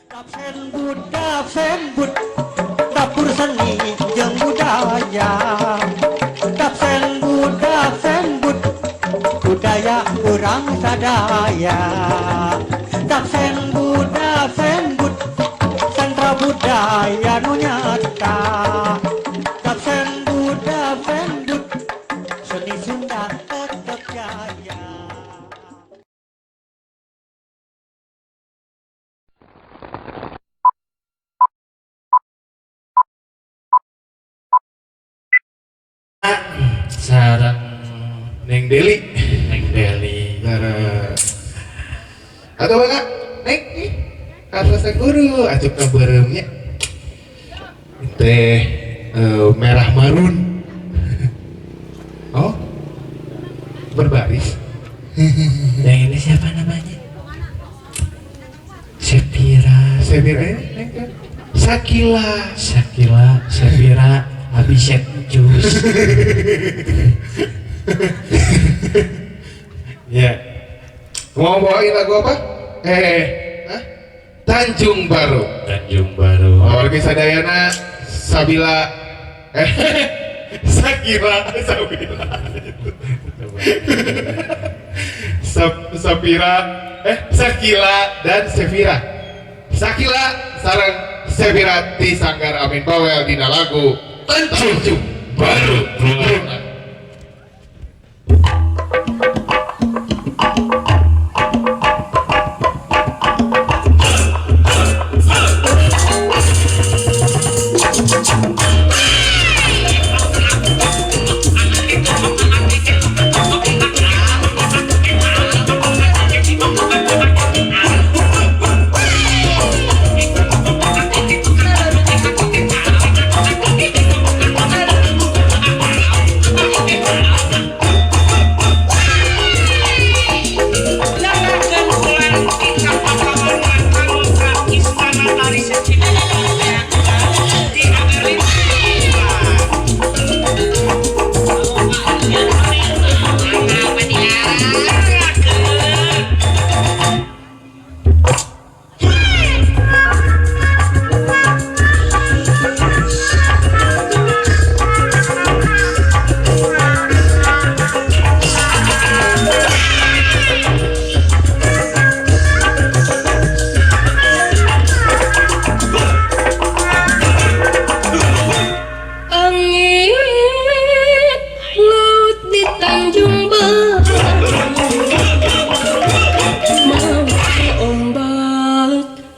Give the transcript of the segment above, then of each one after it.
Absen bud, dapur seni jeung budaya. Absen bud, budaya urang sadaya. Absen bud, sentra budaya nu nyata. Absen bud, seni Sunda tetep jaya. Sarang Neng Deli. Atau enggak? Neng nih. Kata guru atuh ka beureumnya. Teh merah marun. Oh. Berbaris. yang ini siapa namanya? Sepira, Neng kan. Sakila. Sepira, Abisek Jus. Ya. Mau bawain lagu apa? Hah? Tanjung Baru. Oh, lagi sadayana Sabila. Sakila. Sapira. Sakila dan Sevira. Sakila sareng Sevira di Sanggar Amin Powell dina lagu Tanjung Baru.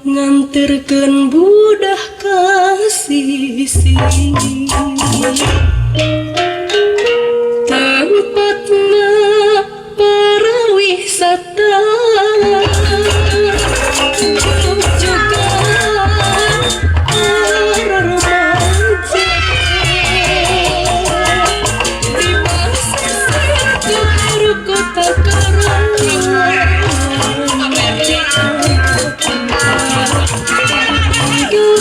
Nganterkeun budah kasih tempatna para wisata juga para remaja di pesisir timur kota Karawang. Aduh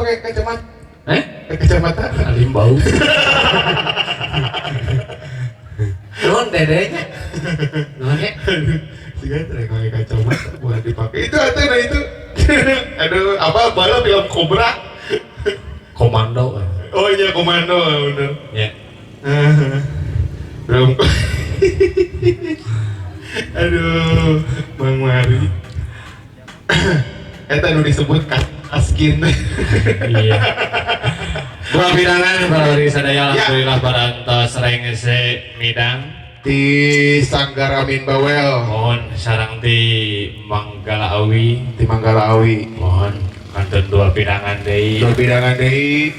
pakai kacamata. Kacamata alim bau. Nuhun dedenya. Nuhun ya. Si kan pakai kacamata buat dipakai. Itu nah itu. Aduh, apa bala film Cobra? Komando. Oh iya komando bener. Ya. Belum. Aduh, Bang Mari. Eta nu disebut askin. Iya. Dua bidangan para wali sadaya alhamdulillah barantos rengse midang Di Sanggar Amin Bawel, mohon sareng di Manggala Awi di Manggala Awi. mohon kantun dua bidangan deui Dua bidangan deui.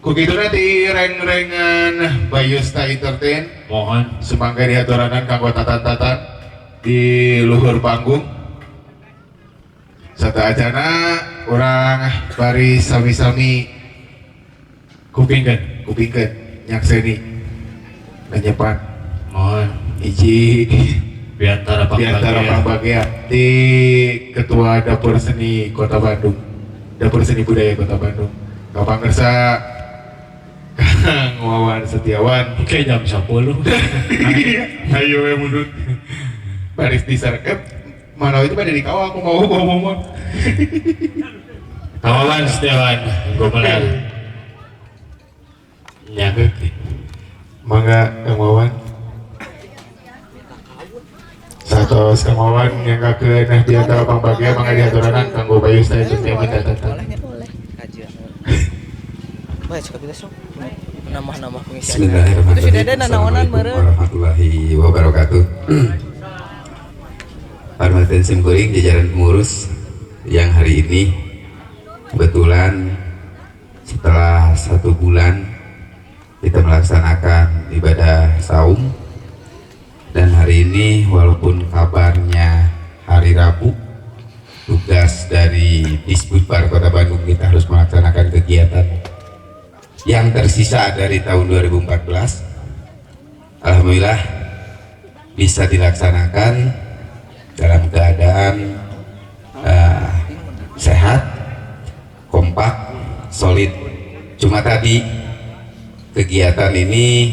Kukituna di reng-rengan Bayusta Entertain. mohon Semangga diaturanan kanggo tatan-tatan di luhur panggung. Satu ajana orang bari sami-sami kupingkeun kupingkeun nyakseni nanyepan mohon hiji biantara diantara pangbagia pangbagia di Ketua Dapur Seni Kota Bandung, Dapur Seni Budaya Kota Bandung, kapangersa Kang Wawan Setiawan. oke jam 10 Ayo we mundur. Baris disarkep mana itu pada dikawal aku mau ngomong. Kawan Setiawan gomelan nyageuk Mangga Kang Wawan. Satos Kang Wawan yang kakeun di antara pangbagia mangga diaturanan kanggo bayu saya itu tiap minta tata. Boleh kajian. Baik, kita sok. Nama-nama pengisian. Bismillahirrahmanirrahim. Itu sudah ada nanaonan meureun. Warahmatullahi wabarakatuh. Hormatin simkuring jajaran pengurus yang hari ini kebetulan setelah 1 bulan kita melaksanakan ibadah saum, dan hari ini walaupun kabarnya hari Rabu, tugas dari Disbudpar Kota Bandung kita harus melaksanakan kegiatan yang tersisa dari tahun 2014. Alhamdulillah bisa dilaksanakan dalam keadaan sehat, kompak, solid. Cuma tadi kegiatan ini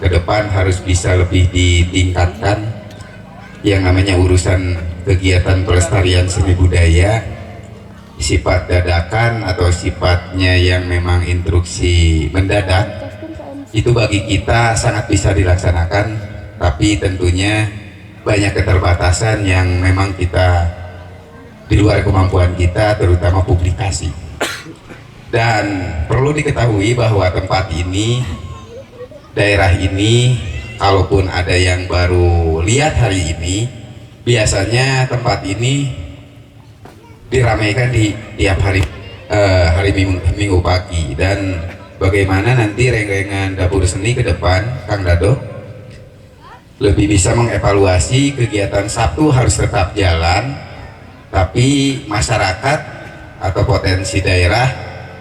ke depan harus bisa lebih ditingkatkan. Yang namanya urusan kegiatan pelestarian seni budaya, sifat dadakan atau sifatnya yang memang instruksi mendadak, itu bagi kita sangat bisa dilaksanakan, tapi tentunya banyak keterbatasan yang memang kita di luar kemampuan kita, terutama publikasi. Dan perlu diketahui bahwa tempat ini, daerah ini, kalaupun ada yang baru lihat hari ini, biasanya tempat ini diramaikan di tiap hari minggu pagi. Dan bagaimana nanti reng-rengan dapur seni ke depan, Kang Dado lebih bisa mengevaluasi kegiatan Sabtu harus tetap jalan, tapi masyarakat atau potensi daerah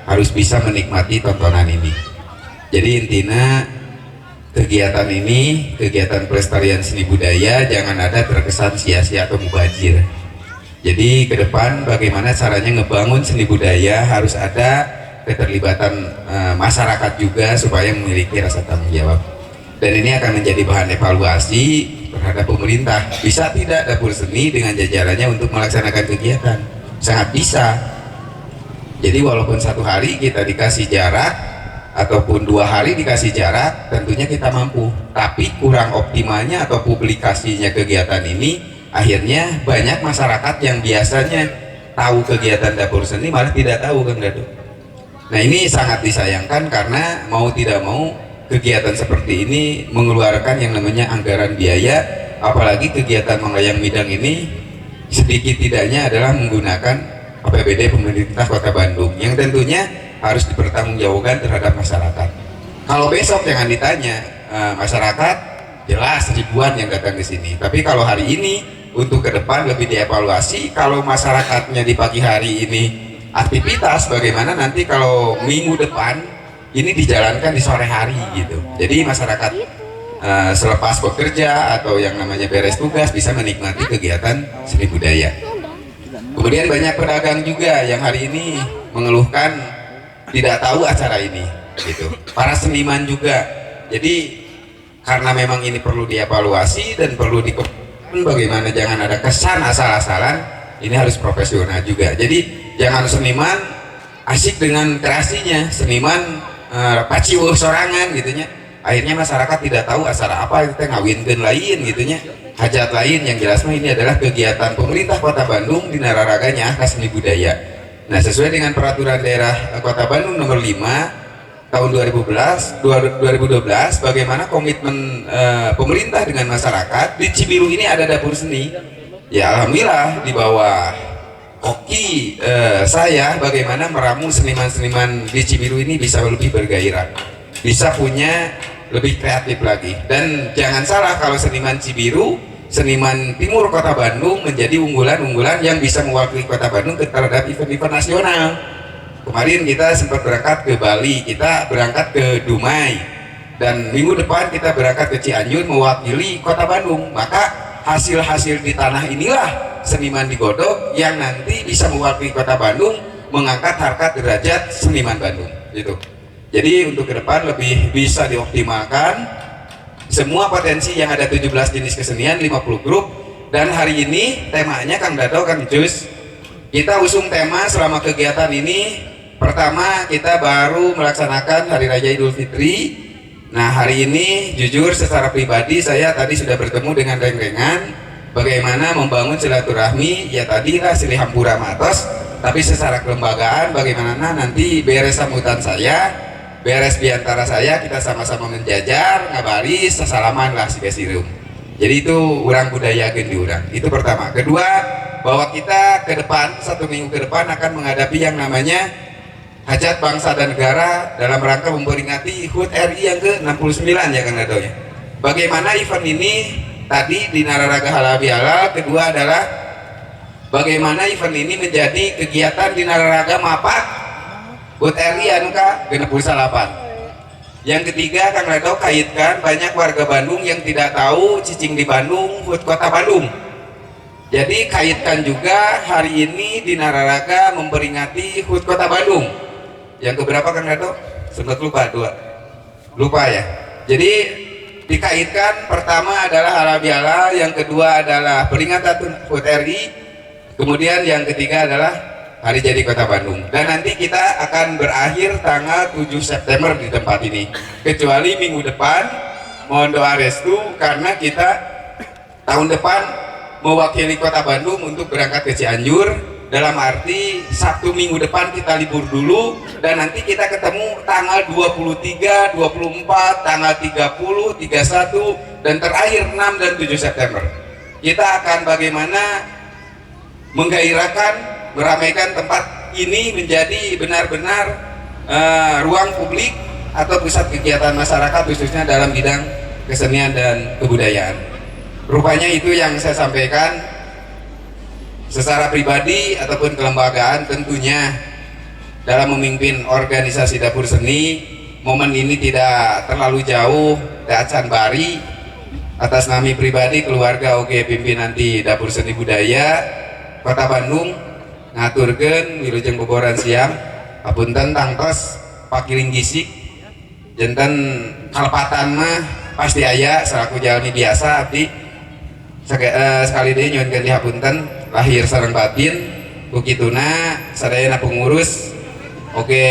harus bisa menikmati tontonan ini. Jadi intinya kegiatan ini, kegiatan pelestarian seni budaya, jangan ada terkesan sia-sia atau mubazir. Jadi ke depan bagaimana caranya ngebangun seni budaya, harus ada keterlibatan masyarakat juga supaya memiliki rasa tanggung jawab. Dan ini akan menjadi bahan evaluasi terhadap pemerintah. Bisa tidak dapur seni dengan jajarannya untuk melaksanakan kegiatan? Sangat bisa. Jadi walaupun 1 hari kita dikasih jarak ataupun 2 hari dikasih jarak, tentunya kita mampu. Tapi kurang optimalnya atau publikasinya kegiatan ini, akhirnya banyak masyarakat yang biasanya tahu kegiatan dapur seni malah tidak tahu, Kang Dado. Nah ini sangat disayangkan karena mau tidak mau kegiatan seperti ini mengeluarkan yang namanya anggaran biaya, apalagi kegiatan Manglayang Midang ini sedikit tidaknya adalah menggunakan APBD pemerintah Kota Bandung yang tentunya harus dipertanggungjawabkan terhadap masyarakat. Kalau besok jangan ditanya, masyarakat jelas ribuan yang datang ke sini. Tapi kalau hari ini untuk ke depan lebih dievaluasi, kalau masyarakatnya di pagi hari ini aktivitas, bagaimana nanti kalau minggu depan ini dijalankan di sore hari gitu. Jadi masyarakat selepas bekerja atau yang namanya beres tugas bisa menikmati kegiatan seni budaya. Kemudian banyak pedagang juga yang hari ini mengeluhkan tidak tahu acara ini gitu. Para seniman juga. Jadi karena memang ini perlu dievaluasi dan perlu bagaimana jangan ada kesan asal-asalan, ini harus profesional juga. Jadi jangan seniman asik dengan kreasinya, seniman paciweuh sorangan gitunya. Akhirnya masyarakat tidak tahu acara apa itu ngawinkeun lain gitunya. Hajat lain yang jelas mah ini adalah kegiatan pemerintah Kota Bandung di nararaganya Akar Seni Budaya. Nah, sesuai dengan peraturan daerah Kota Bandung nomor 5 tahun 2012 bagaimana komitmen pemerintah dengan masyarakat. Di Cibiru ini ada dapur seni. Ya alhamdulillah di bawah Oki saya bagaimana meramu seniman-seniman di Cibiru ini bisa lebih bergairah, bisa punya lebih kreatif lagi. Dan jangan salah kalau seniman Cibiru, seniman timur Kota Bandung menjadi unggulan-unggulan yang bisa mewakili Kota Bandung terhadap event-event nasional. Kemarin kita sempat berangkat ke Bali, kita berangkat ke Dumai, dan minggu depan kita berangkat ke Cianjur mewakili Kota Bandung. Maka hasil-hasil di tanah inilah seniman digodok yang nanti bisa mewakili Kota Bandung, mengangkat harkat derajat seniman Bandung gitu. Jadi untuk ke depan lebih bisa dioptimalkan semua potensi yang ada 17 jenis kesenian, 50 grup. Dan hari ini temanya Kang Dado, Kang Jus, kita usung tema selama kegiatan ini. Pertama, kita baru melaksanakan Hari Raya Idul Fitri. Nah, hari ini jujur secara pribadi saya tadi sudah bertemu dengan reng-rengan bagaimana membangun silaturahmi. Ya tadilah silih hampura matos, tapi secara kelembagaan bagaimana nanti beres sambutan saya, beres biantara saya, kita sama-sama menjajar, ngabaris, salaman lah si besirum. Jadi itu urang budaya di urang. Itu pertama. Kedua, bahwa kita ke depan, 1 minggu ke depan akan menghadapi yang namanya Hajat Bangsa dan Negara dalam rangka memperingati HUT RI yang ke-69 ya Kang Dado ya. Bagaimana event ini tadi di Nararaga Halal Bihalal. Kedua adalah bagaimana event ini menjadi kegiatan di Nararaga Mapak HUT RI anu ka 68. Yang ketiga Kang Dado kaitkan banyak warga Bandung yang tidak tahu cicing di Bandung HUT Kota Bandung. Jadi kaitkan juga hari ini di Nararaga memperingati HUT Kota Bandung. Yang keberapa Kang Dado? Sempat lupa, 2. Lupa ya. Jadi dikaitkan pertama adalah halal bihalal, yang kedua adalah peringatan HUT RI, kemudian yang ketiga adalah Hari Jadi Kota Bandung. Dan nanti kita akan berakhir tanggal 7 September di tempat ini. Kecuali minggu depan, mohon doa restu karena kita tahun depan mewakili Kota Bandung untuk berangkat ke Cianjur. Dalam arti Sabtu minggu depan kita libur dulu, dan nanti kita ketemu tanggal 23, 24, tanggal 30, 31, dan terakhir 6 dan 7 September. Kita akan bagaimana menggairahkan, meramaikan tempat ini menjadi benar-benar ruang publik atau pusat kegiatan masyarakat khususnya dalam bidang kesenian dan kebudayaan. Rupanya itu yang saya sampaikan. Secara pribadi ataupun kelembagaan tentunya dalam memimpin organisasi dapur seni, momen ini tidak terlalu jauh Acan Bari atas nama pribadi keluarga oke pimpinan di dapur seni budaya Kota Bandung ngaturkeun wilujeng boboran siang apunten tangtos pakiring gisik janten kalpatan mah pasti aya selaku jalmi biasa abdi sekali deh nyuwun ganti hapunten lahir sareng batin bukituna sadayana pengurus oke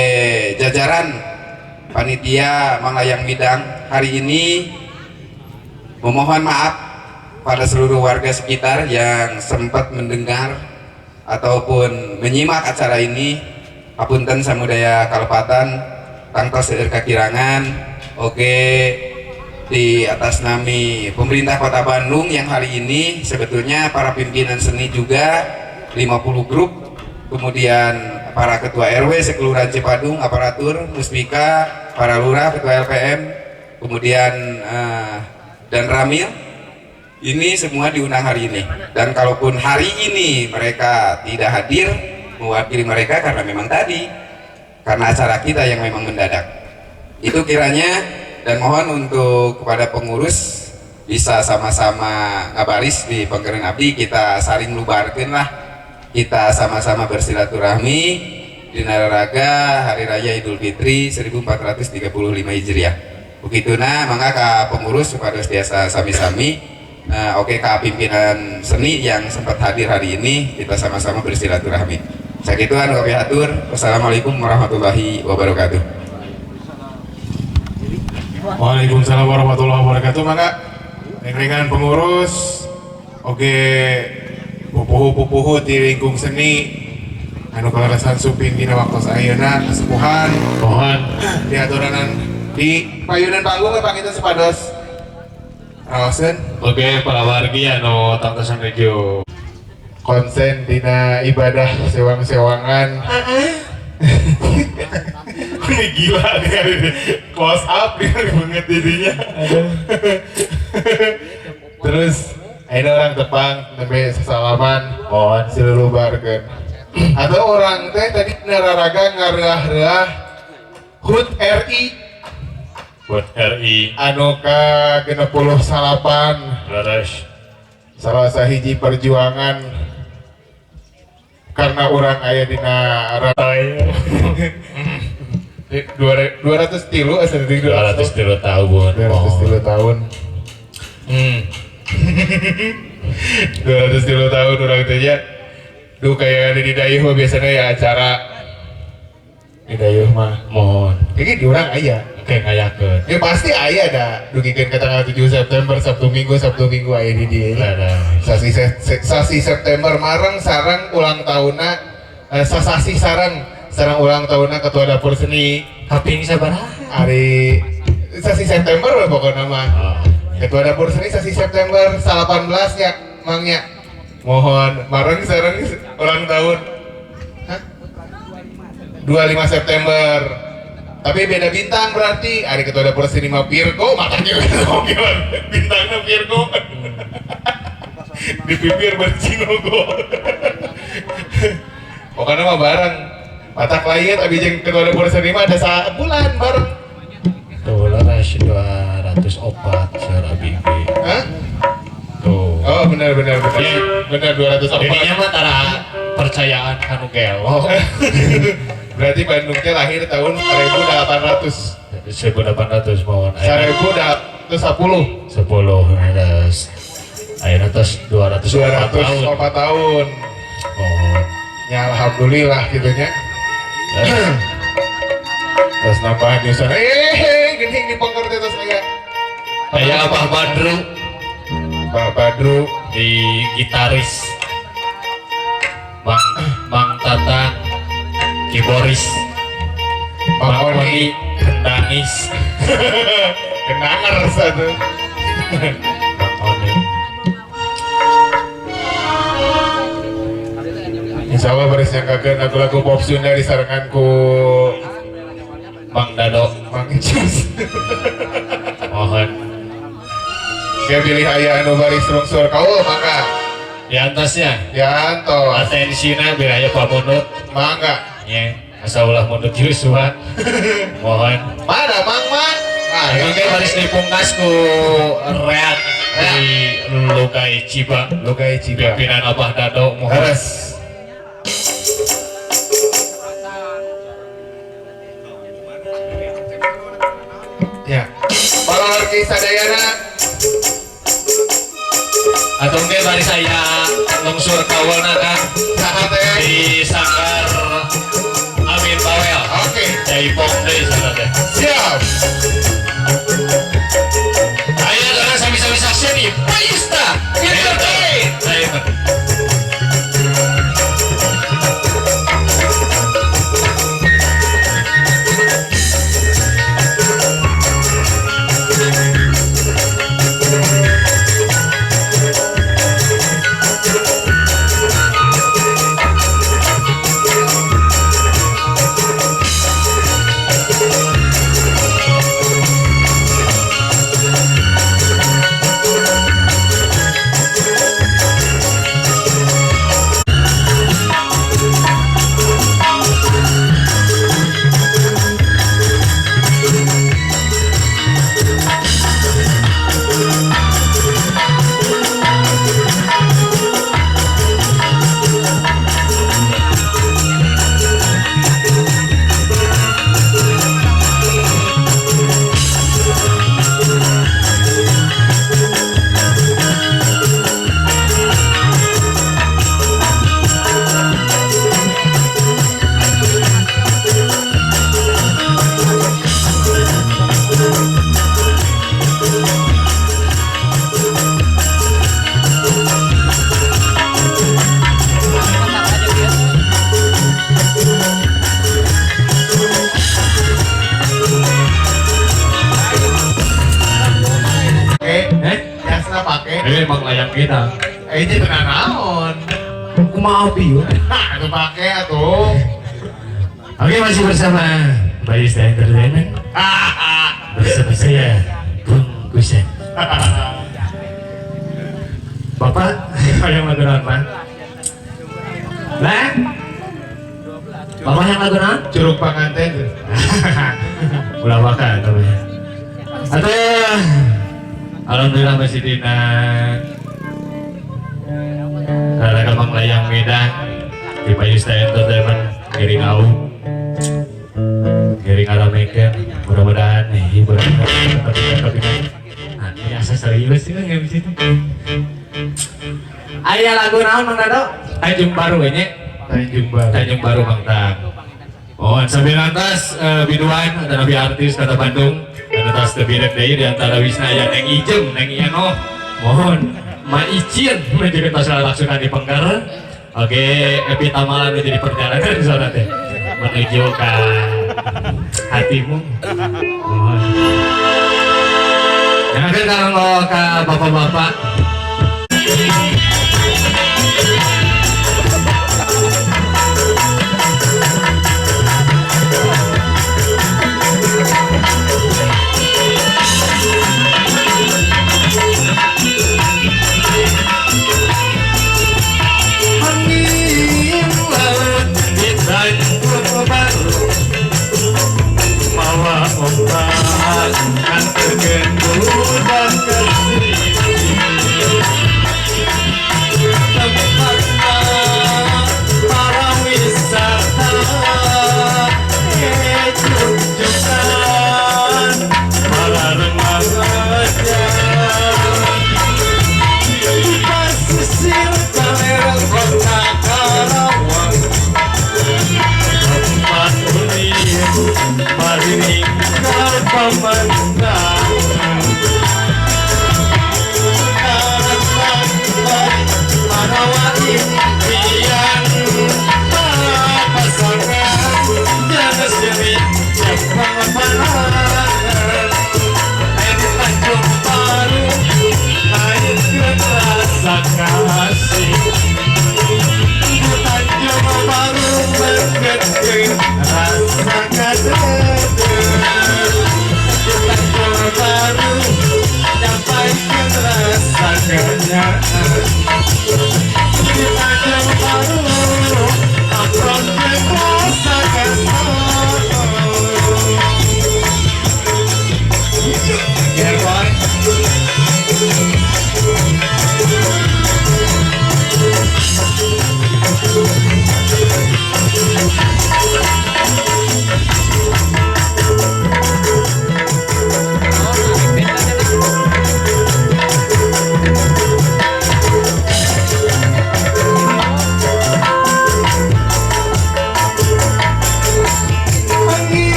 jajaran panitia Manglayang Midang hari ini memohon maaf pada seluruh warga sekitar yang sempat mendengar ataupun menyimak acara ini. Hapunten samudaya kalpatan tangtos seueur kakirangan oke di atas nama pemerintah Kota Bandung yang hari ini sebetulnya para pimpinan seni juga 50 grup, kemudian para ketua RW sekelurahan Cipadung, aparatur, muspika, para lurah, ketua LPM, kemudian dan Ramil, ini semua diundang hari ini. Dan kalaupun hari ini mereka tidak hadir, mewakili mereka karena memang tadi karena acara kita yang memang mendadak. Itu kiranya. Dan mohon untuk kepada pengurus bisa sama-sama ngabaris di Pengkeren Abdi, kita saling lubarkeun lah, kita sama-sama bersilaturahmi di Nararaga Hari Raya Idul Fitri 1435 Hijriah. Begitu mangga ka pengurus kepada setiasa sami-sami. Oke ka pimpinan seni yang sempat hadir hari ini, kita sama-sama bersilaturahmi. Sakituan kami atur. Wassalamualaikum warahmatullahi wabarakatuh. Waalaikumsalam warahmatullahi wabarakatuh. Mangga dengan pengurus oke pupuhu di lingkung seni anu kalarasan suping dina waktos ayeuna kesepuhan Mohon diaturanan di payunan panggung pangitu sepados raoseun oke para wargi anu tangtosan regio konsen dina ibadah sewang-sewangan. Ini gila nih, close up nih banget dirinya. Terus ada orang tepang sampai sesalaman mohon silulubarkeun. Atau orang teh tadi Nararaga ngareah-reah HUT RI buat RI anu ka 60 salapan Laras salah sahiji perjuangan karena orang aya dina raya 200 tilu asal 200 tahun 200 tahun 200 tahun orang teh nya duh kayak di dayeuh mah biasanya ya acara di dayeuh mah mohon kayak di orang aya kayak ngayakeun ya pasti aya dah dugikeun ke tanggal 7 September Sabtu Minggu aya di dieu sasi September marang sarang ulang tahunna sasasi sarang ulang tahunna ketua dapur seni kaping sabaraha hari sasi September lah pokoknya mah ketua dapur seni sasi September 18 ya mangnya mohon marang sarang ulang tahun 25 September tapi beda bintang berarti hari ketua dapur seni mah Virgo makanya bintangnya Virgo di bibir bercinogo pokoknya mah bareng patak lain abi jeung ketua dapur seni mah ada bulan bareng tuh laras 204 secara bibi hah? tuh Oh benar benar 204 jadinya mah tara percayaan anu gelo berarti Bandungnya lahir tahun 1800 1800 mohon 1810 10 terus ayeuna tos 204 tahun 204 tahun mohon ya alhamdulillah gitu nya terus nambahan di sana gini di pangkor di atas saya aya Abah Badru Pak Badru di gitaris Mang Tatang keyboardis Mang Oni kendangis kenanger satu Mang Oni Insya Allah baris nyangkakeun lagu-lagu pop Sunda disarangan ku Mang Dado Mang Icus mohon kayak pilih aya anu baris rungsur kaul maka di atasnya ya antos atensina biar aya pamunut mangga nya asa ulah munut Yusua mohon mana mang mang Ini kayak baris dipungkas ku reak di Lukai Ciba Lukai Ciba pimpinan Abah Dado mohon harus ya para wargi sadayana atau mungkin baris saya lungsur kawalna kan saha teh di Sanggar Amin Bawel oke Jaipong deui sana teh siap aya karena sami-sami saksian ieu Paista Entertain emang layang kita. Ini tenang naon. Kumaha pieu? Nah, itu pakai atuh. Oke, masih bersama Barista Entertainment. Bersama saya Bung Kusen. Bapak, yang lagu naon, Pak? Lah? Bapak yang lagu naon? Curug panganten. Ulah makan namanya. Aduh, alhamdulillah masih dina karena gampang layang Medan di Barista Entertainment giring au giring aramekeun mudah-mudahan nih hiburan tapi ini asa serius sih kan nggak bisa. Aya lagu naon Mang Dado? Tanjung Baru nya. Tanjung Baru Mang Tang. Oh, sambil lantas biduan ada nabi artis kata Bandung dan atas tebirek deui di antara Wisna aya Neng Ijem, Neng Iano. Mohon Ma Icin menjadi masalah laksukan di Penggar. Oke, Epi Tamalan menjadi perjalanan di sana teh menuju ke hatimu. Mohon. Jangan kalau ke bapak-bapak.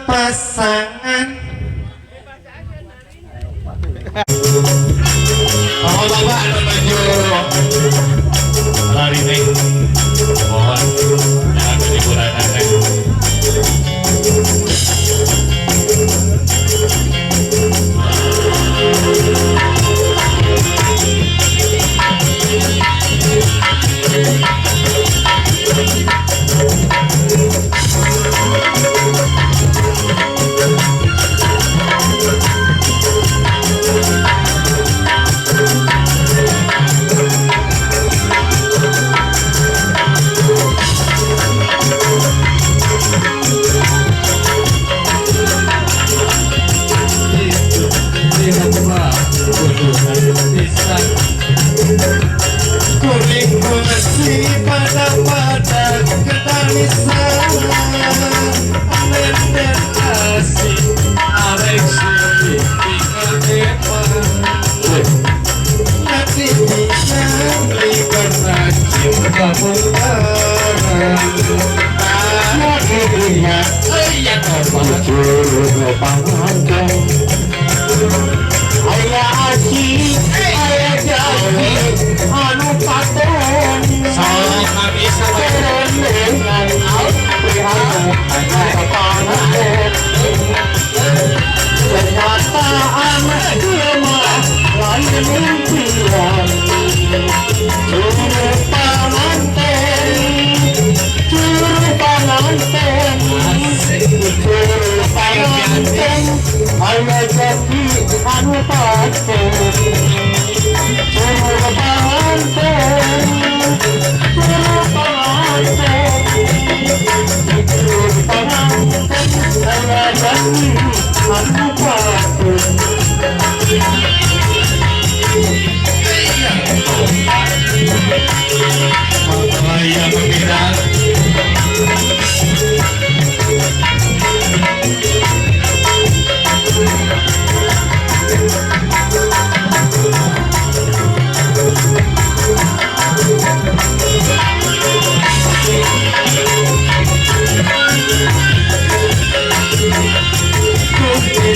Pasangan. Oh, bapak ada maju. Lari neng. Mohon jangan hiburan neng. Kasih arek sini tinggal depan nanti bisa beli karena cinta mengharang aku punya ayah ayah asik ayah jadi anu patung salah kami salah dengan ternyata anak lemah lain impian curu panganten ayah jadi anu patung curu panganten yang membina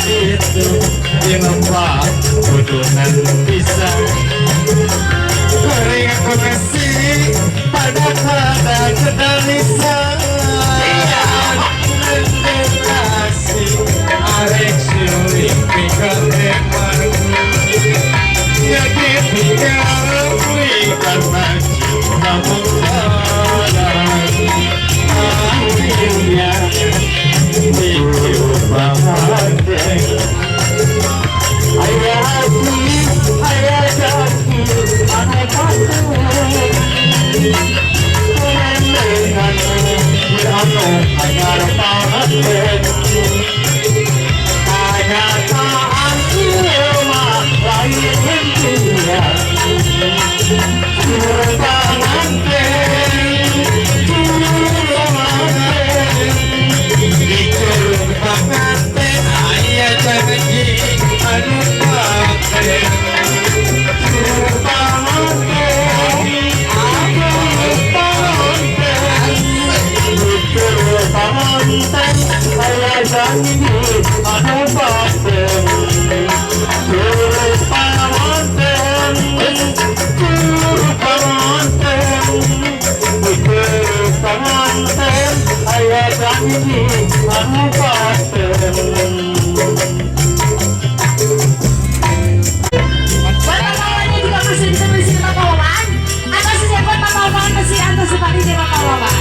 itu dinompak butuhan bisa keringat koneksi pada kedalisan mendekasi arek syuring pikir teman jadi tinggal karena cinta mengharang akhirnya hidup bangkang ayah hati ayah jaki aneh patung kerendengan diano agar panganten kenyataan ilma lain impian curu panganten dicurug panganten ayah janji anu panganten curu panganten curu panganten dicurug panganten ayah janji anu panganten curu panganten curu panganten dicurug panganten ayah janji anu panganten. Pengalamannya juga masih bisa berisi pahlawan atau sesiapa pahlawan masih antisipasi dengan pahlawan.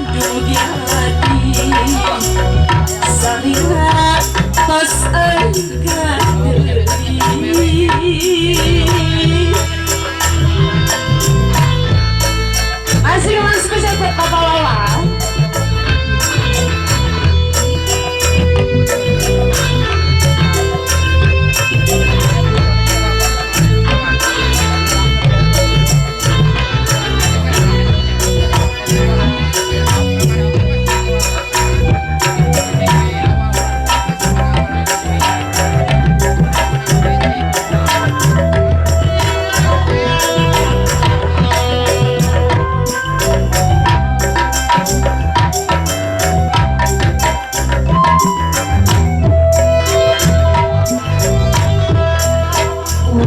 dumugi hati salina pas angkat deui. Masih mas spesial buat Papa Wawan.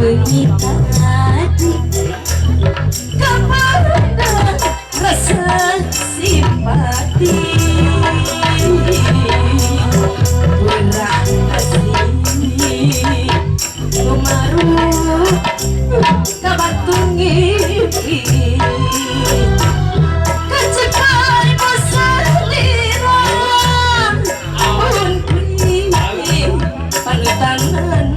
Wengi tadi kapan rasa simpati kurang kasih kemaru kabatung ngimpi kecekai pasaliran pun kuning pangtangan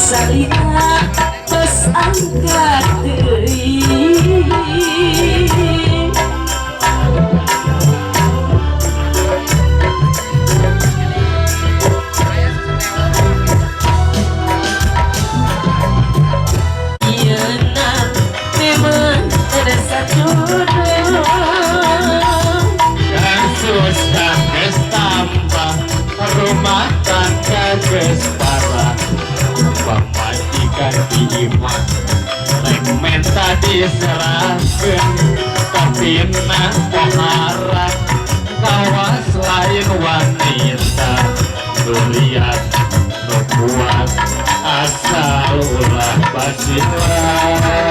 salina pas angkat deui. Ieuna memang ada satu Kasus geus tambah, rumah tangga geus parah. Pamajikan di imah, rek menta diserahkeun, tapi nah pohara kawas lain wanita. Durian nu kuat asal ulah basilan.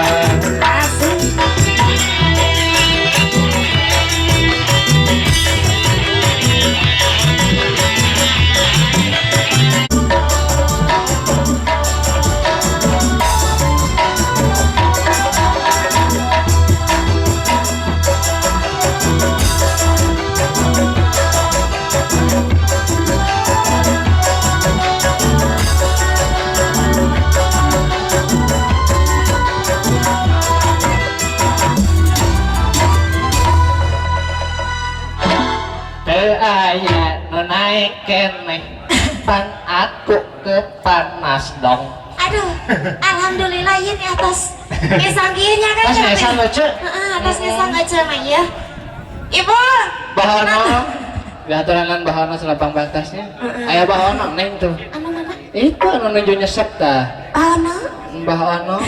Aya nu naik keneh pan aku ke panas dong. Aduh, alhamdulillah ya di atas ngesangginya kan. Pas ngesang aja. Atas ngesang aja mah ya. Ibu. Bahono. Gaturangan bahono selapang batasnya. Aya bahono neng tuh. Anu mana? Itu anu nuju nyesep tah. Anu. Bahono.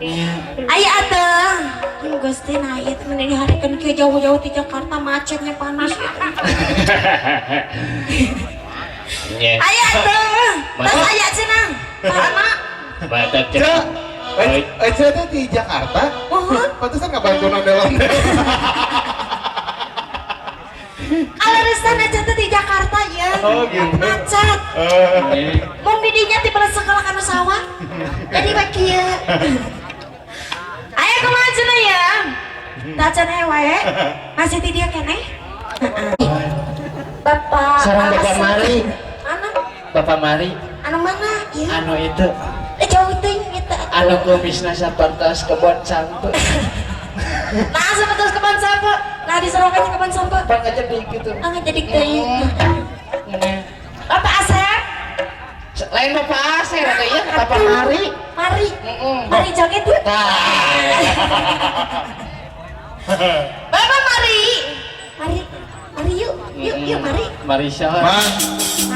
Iya. Aya atuh. Gusti nah ieu meni diharikeun ke jauh-jauh di Jakarta macetnya panas. Aya atuh. Tas aya cenah. Mana? Badat Cek, teh di Jakarta. Pantesan nggak bantu nonton. Alaresan aja tuh di Jakarta ya. Oh gitu. Macet. Mau didinya ti beres sekolah anu sawah. Jadi bakieu. Ayo kumaha cenah ya? Tacan ewe. Masih ti dieu keneh? Bapak. Sareng Bapak Mari. Anu? Bapak Mari. Anu mana? Ieu. Anu itu. Jauh teuing eta. Anu kumisna sapertos kebon sampe. Nah, sapertos kebon sampe. Nah, diserokeun kebon sampe. Pan ngajedik gitu. Ah, jadi teuing. Bapak Asep. Lain Bapak Asep atau iya Bapak Mari. Mari. Mari joget yuk. Bapak Mari. Mari. Mari yuk. Yuk mari. Mari siapa? Mang,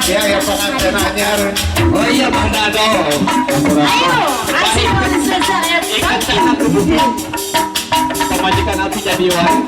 ya pengantinannya. Oh iya Bang Dado. Ayo, asik saja ya. Ikat tangan ke bumi. Pemajikan api jadi wan.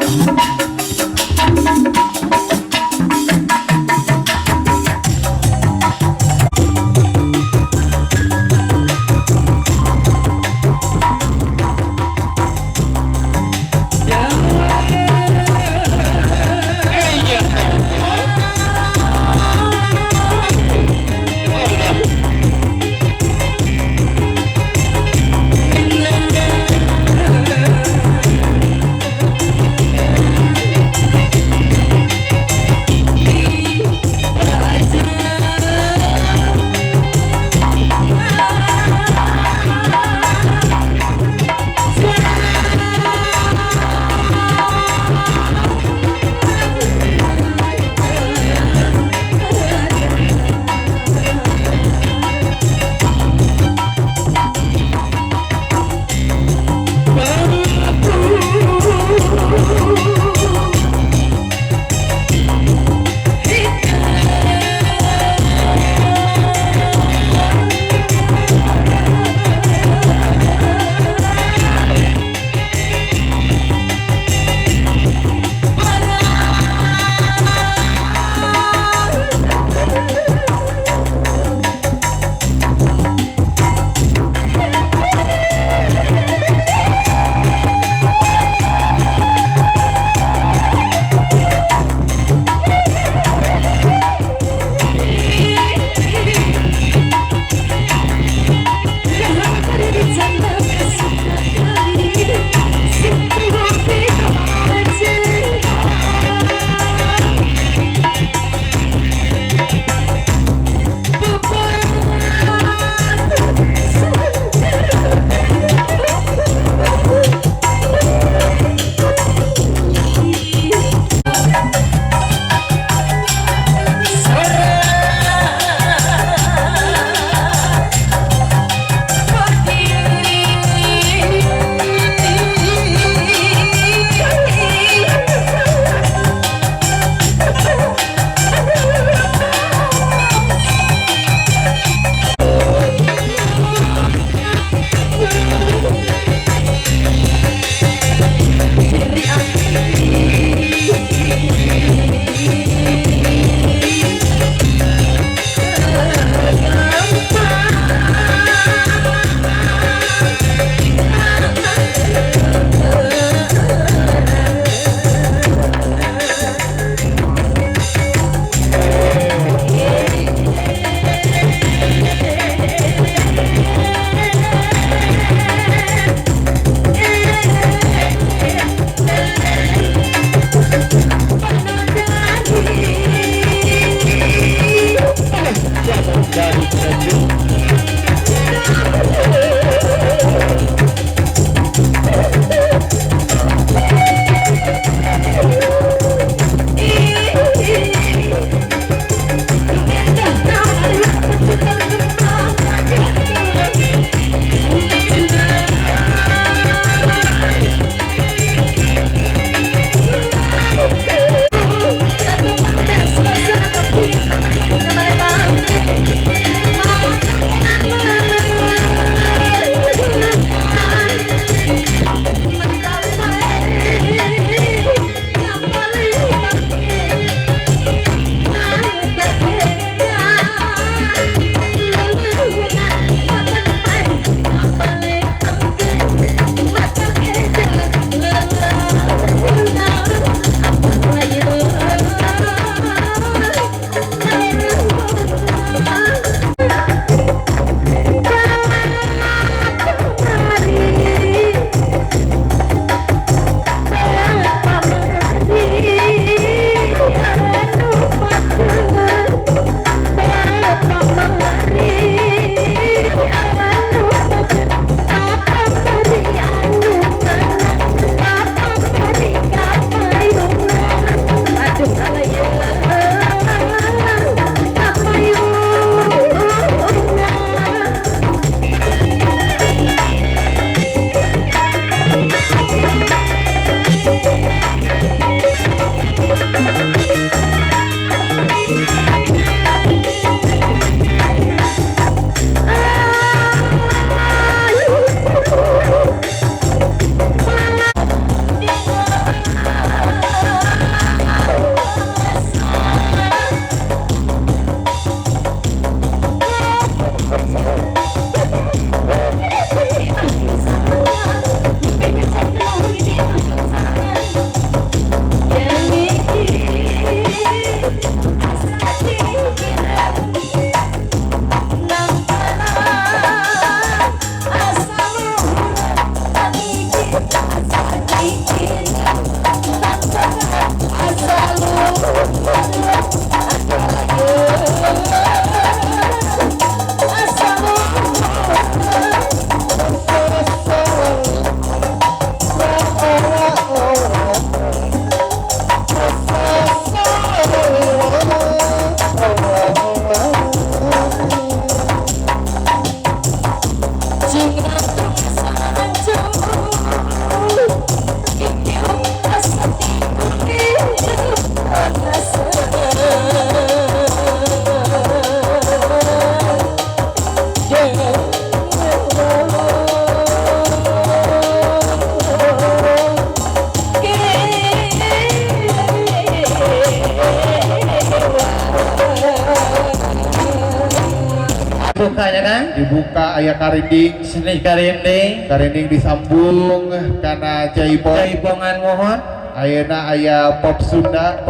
bukanya kan dibuka aya karinding seni karinding disambung karena jaibongan mohon ayeuna aya pop Sunda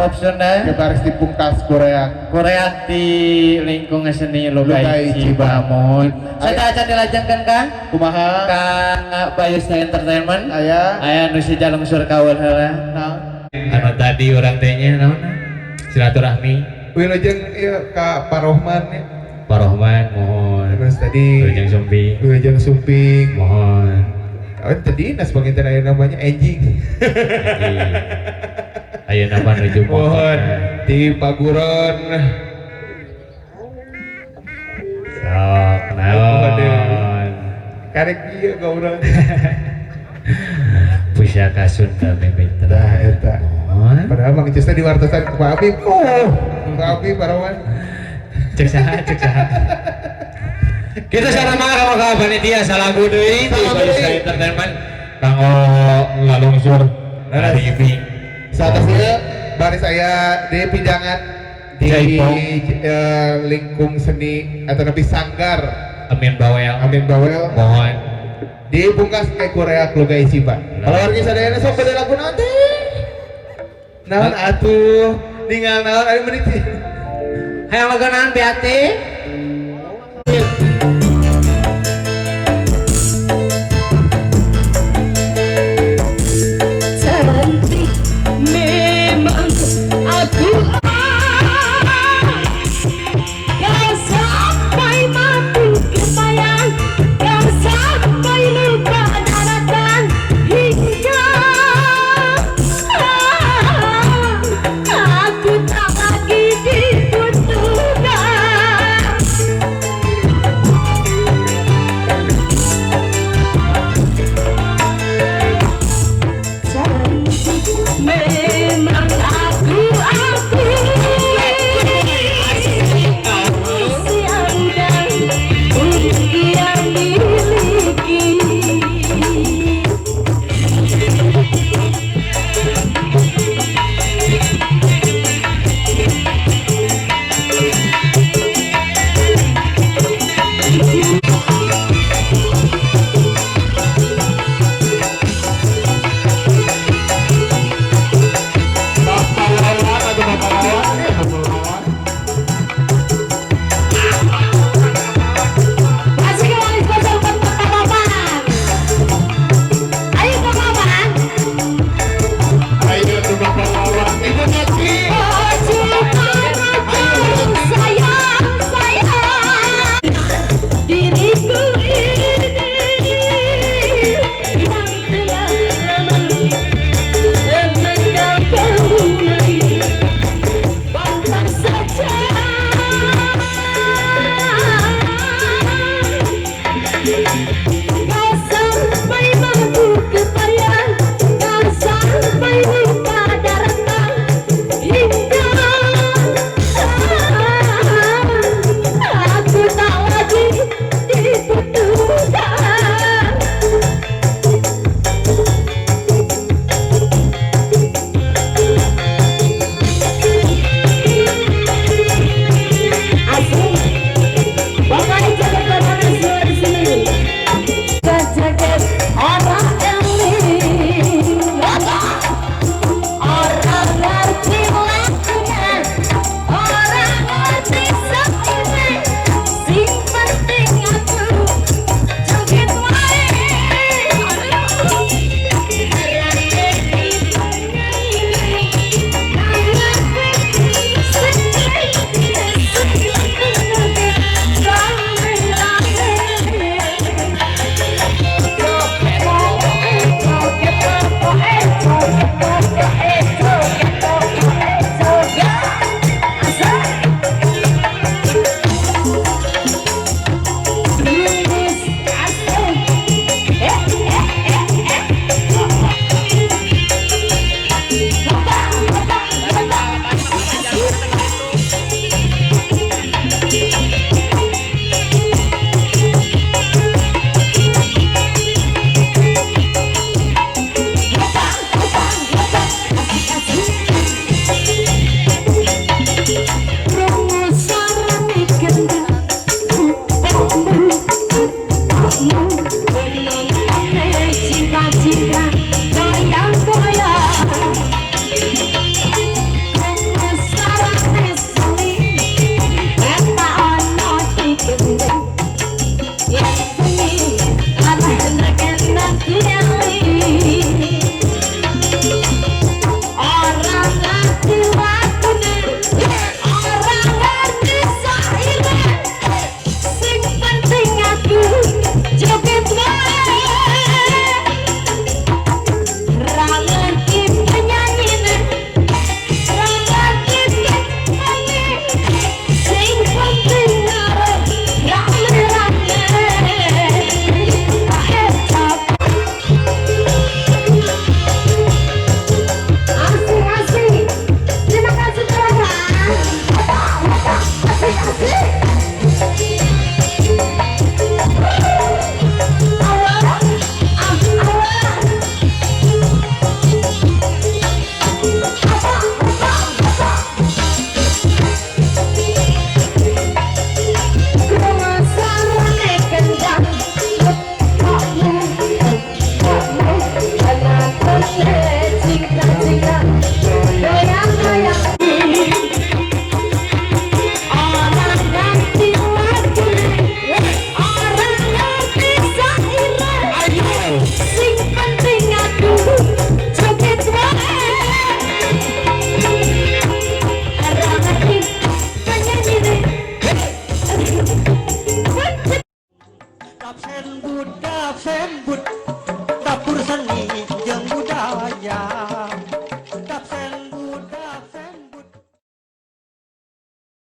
baris dipungkas Korea di lingkungan seni Lukai Lukai Cibamon saya akan dilajengkan kan kumaha ka Bayusna Entertainment aya nu si jalung surkaul heula nah Anu tadi orang tehnya naon silaturahmi wilujeng ieu ka Pak Rohman ya. Pak Rohman mohon Terus tadi wilujeng Sumping mohon tadi nas panginten aya namanya Enjing ayo nama nuju mohon di Paguron sok naon karek ieu ka urang pusaka Sunda Memitra dah eta mohon padahal Mang Icus teh diwartosan ku Pak Abib Pak Abib Parawan cek saha kita sarana ka panitia salagu deui di Bayusna Entertainment kanggo ngalungsur hari ini saatnya baris saya di pidangan di lingkung seni atau lebih sanggar Amin Bawel mohon dibungkas ke Korea Keluarga Isiba kalau warga sadayana sok pada lagu nanti naon atuh tinggal naon ayo menit hayang lagu naon piati